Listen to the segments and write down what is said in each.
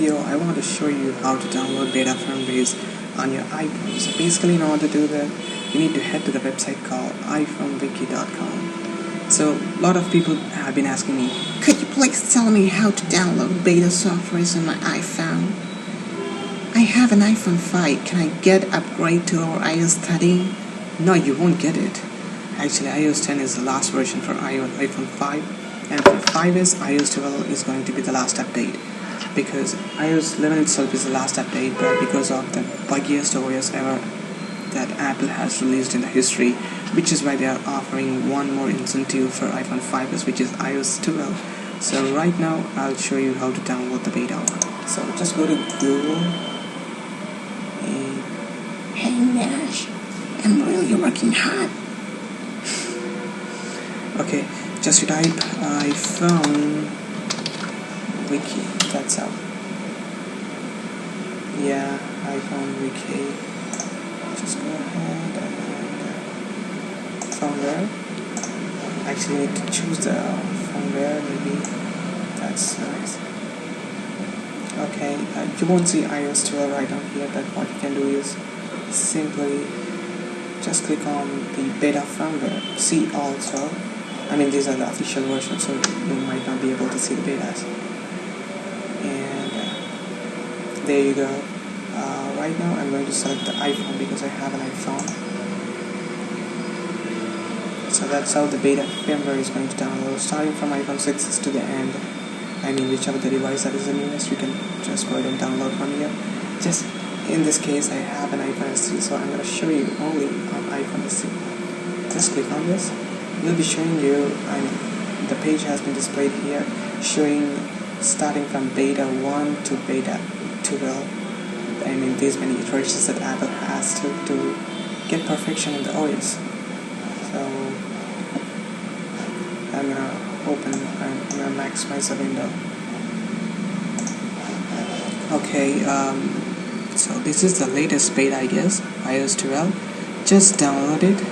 video, I want to show you how to download beta firmwares on your iPhone. So basically, in order to do that, you need to head to the website called iPhoneWiki.com. So a lot of people have been asking me, could you please tell me how to download beta softwares on my iPhone? I have an iPhone 5. Can I get upgrade to our iOS 13? No, you won't get it. Actually, iOS 10 is the last version for iPhone 5, and for 5s, iOS 12 is going to be the last update, because iOS 11 itself is the last update, but because of the buggiest OS ever that Apple has released in the history, which is why they are offering one more incentive for iPhone 5s, which is iOS 12. So right now, I'll show you how to download the beta one. So just go to Google. Hey Nash, I'm really working hard. Okay, just type iPhone Wiki, that's all. Yeah, iPhone Wiki. Just go ahead and firmware. Actually, you need to choose the firmware, maybe. That's nice. Okay, you won't see iOS 12 right down here, but what you can do is simply just click on the beta firmware. See also. I mean, these are the official versions, so you might not be able to see the betas. And there you go. Right now, I'm going to select the iPhone because I have an iPhone. So that's how the beta firmware is going to download, starting from iPhone 6 to the end. I mean, whichever the device that is the newest, you can just go ahead and download from here. Just in this case, I have an iPhone SE, so I'm going to show you only on iPhone SE. Just click on this. Will be showing you, the page has been displayed here, showing starting from beta 1 to beta 12. I mean, these many iterations that Apple has to get perfection in the OS. So I'm gonna maximize the window. Okay, so this is the latest beta, I guess, iOS 12. Just download it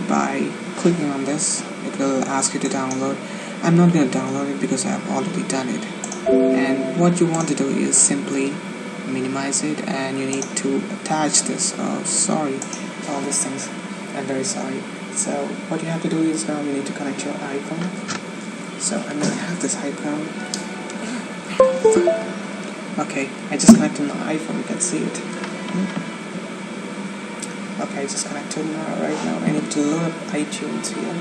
by clicking on this. It will ask you to download. I'm not going to download it because I have already done it. And what you want to do is simply minimize it, and you need to attach this. Oh, sorry, all these things. I'm very sorry. So what you have to do is now you need to connect your iPhone. So I'm going to have this iPhone. Okay, I just connected my iPhone. You can see it. Okay, I just connected now. Right now I need to load up iTunes here.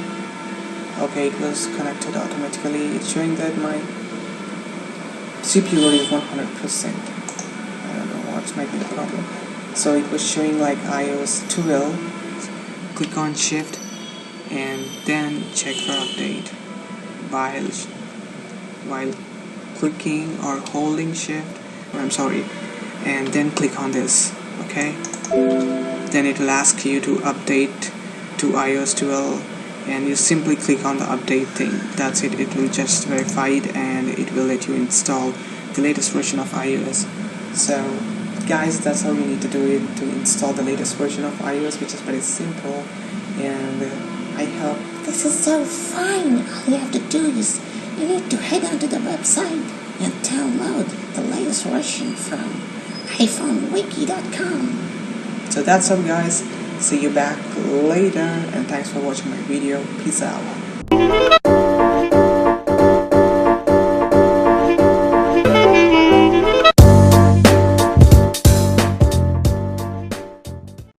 Okay, it was connected automatically. It's showing that my CPU load is 100%. I don't know what might be the problem. So it was showing like iOS 12. Click on Shift and then check for update while clicking or holding Shift. And then click on this. Okay. Then it will ask you to update to iOS 12, and you simply click on the update thing. That's it. It will just verify it, and it will let you install the latest version of iOS. So guys, that's how you need to do it, to install the latest version of iOS, which is very simple. And I hope this is so fine. All you have to do is you need to head onto the website and download the latest version from iPhoneWiki.com. So that's all, guys. See you back later, and thanks for watching my video. Peace out.